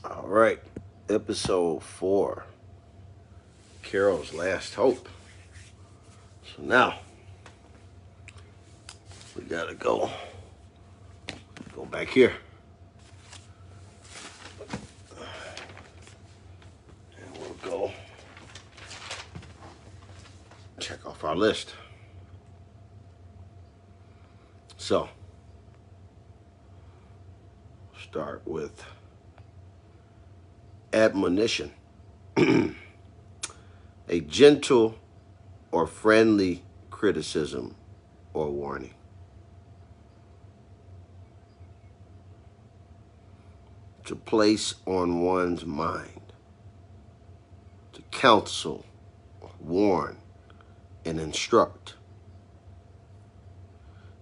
All right, episode 4, Carol's Last Hope. So now we gotta go back here, and we'll go check off our list. So start with admonition. A gentle or friendly criticism or warning. To place on one's mind. To counsel, warn, and instruct.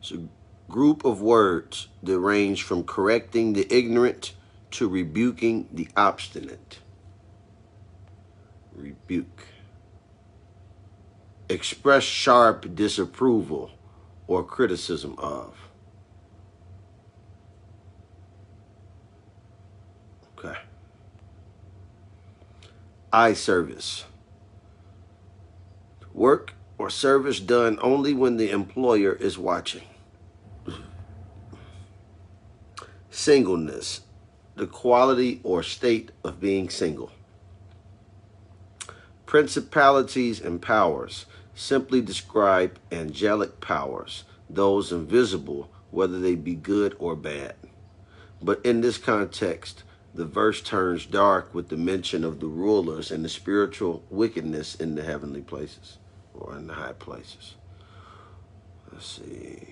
It's a group of words that range from correcting the ignorant to rebuking the obstinate. Rebuke. Express sharp disapproval or criticism of. Okay. Eye service. Work or service done only when the employer is watching. Singleness. The quality or state of being single. Principalities and powers simply describe angelic powers, those invisible, whether they be good or bad. But in this context, the verse turns dark with the mention of the rulers and the spiritual wickedness in the heavenly places, or in the high places. Let's see.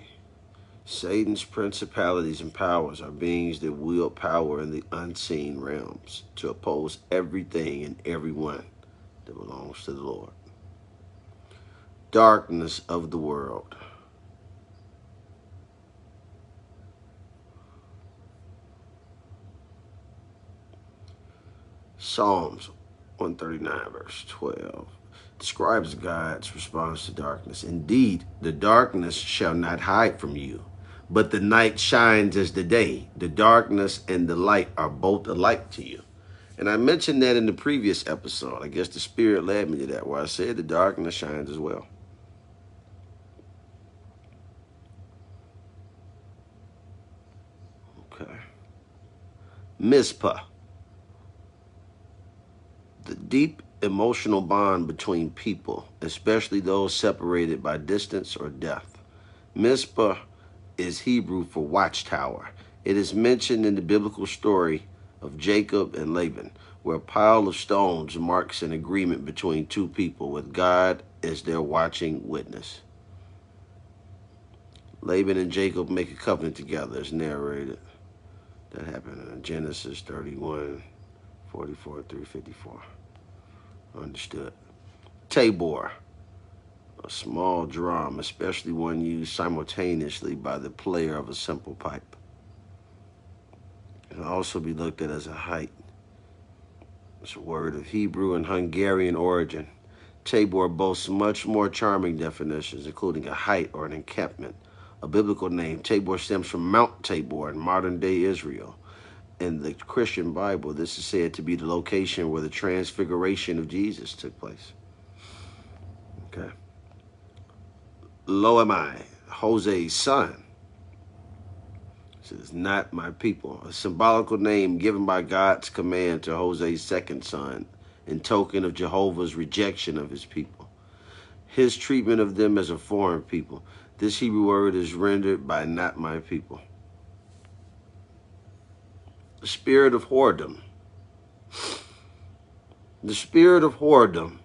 Satan's principalities and powers are beings that wield power in the unseen realms to oppose everything and everyone that belongs to the Lord. Darkness of the world. Psalms 139 verse 12 describes God's response to darkness. Indeed, the darkness shall not hide from you, but the night shines as the day. The darkness and the light are both alike to you. And I mentioned that in the previous episode. I guess the Spirit led me to that, where I said the darkness shines as well. Okay. Mizpah. The deep emotional bond between people, especially those separated by distance or death. Mizpah is Hebrew for watchtower. It is mentioned in the biblical story of Jacob and Laban, where a pile of stones marks an agreement between two people with God as their watching witness. Laban and Jacob make a covenant together as narrated. That happened in Genesis 31, 44 through 54. Understood. Tabor, a small drum, especially one used simultaneously by the player of a simple pipe. It can also be looked at as a height. It's a word of Hebrew and Hungarian origin. Tabor boasts much more charming definitions, including a height or an encampment. A biblical name, Tabor, stems from Mount Tabor in modern-day Israel. In the Christian Bible, this is said to be the location where the transfiguration of Jesus took place. Okay. Loami, Hosea's son. This is not my people. A symbolical name given by God's command to Hosea's second son in token of Jehovah's rejection of his people. His treatment of them as a foreign people. This Hebrew word is rendered by not my people. The spirit of whoredom. The spirit of whoredom.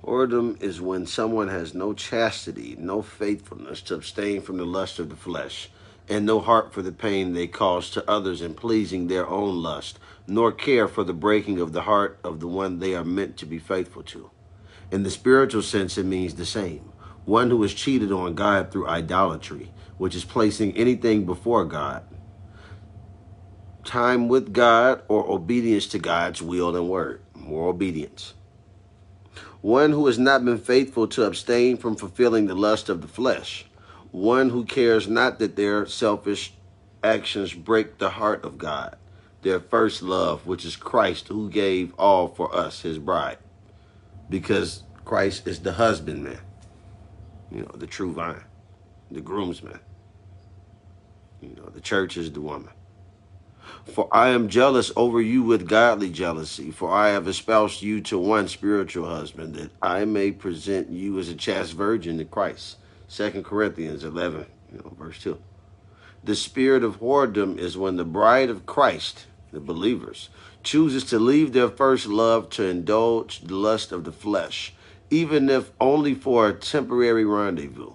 Whoredom is when someone has no chastity, no faithfulness to abstain from the lust of the flesh, and no heart for the pain they cause to others in pleasing their own lust, nor care for the breaking of the heart of the one they are meant to be faithful to. In the spiritual sense, it means the same. One who is cheated on God through idolatry, which is placing anything before God. Time with God or obedience to God's will and word. More obedience. One who has not been faithful to abstain from fulfilling the lust of the flesh. One who cares not that their selfish actions break the heart of God, their first love, which is Christ, who gave all for us, his bride. Because Christ is the husbandman, the true vine, the groomsman. The church is the woman. For I am jealous over you with godly jealousy, for I have espoused you to one spiritual husband, that I may present you as a chaste virgin to Christ. 2 Corinthians 11, verse 2. The spirit of whoredom is when the bride of Christ, the believers, chooses to leave their first love to indulge the lust of the flesh, even if only for a temporary rendezvous.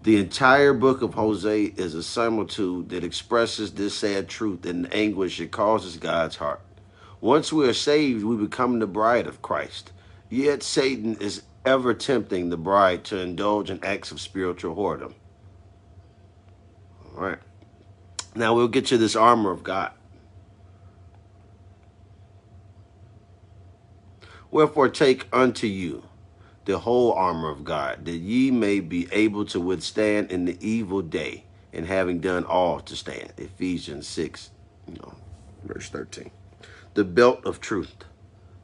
The entire book of Hosea is a similitude that expresses this sad truth and the anguish it causes God's heart. Once we are saved, we become the bride of Christ. Yet Satan is ever tempting the bride to indulge in acts of spiritual whoredom. All right. Now we'll get to this armor of God. Wherefore take unto you the whole armor of God, that ye may be able to withstand in the evil day, and having done all to stand. Ephesians 6, verse 13. The belt of truth,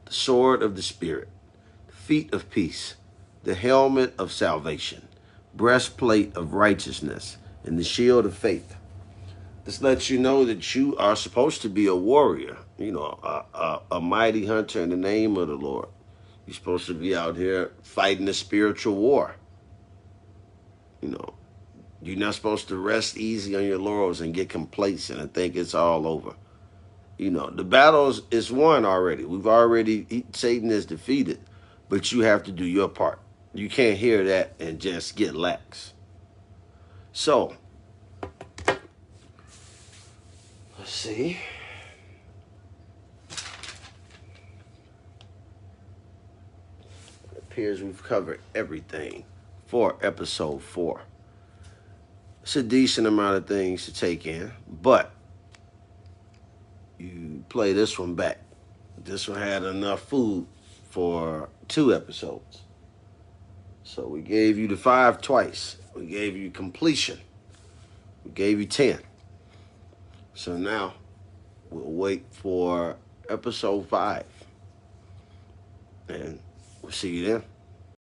the sword of the Spirit, the feet of peace, the helmet of salvation, breastplate of righteousness, and the shield of faith. This lets you know that you are supposed to be a warrior, a mighty hunter in the name of the Lord. You're supposed to be out here fighting a spiritual war. You're not supposed to rest easy on your laurels and get complacent and think it's all over. The battle is won already. Satan is defeated, but you have to do your part. You can't hear that and just get lax. So, let's see. It appears we've covered everything for episode 4. It's a decent amount of things to take in, but you play this one back. This one had enough food for 2 episodes. So we gave you the 5 twice. We gave you completion. We gave you 10. So now we'll wait for episode 5. And we'll see you then.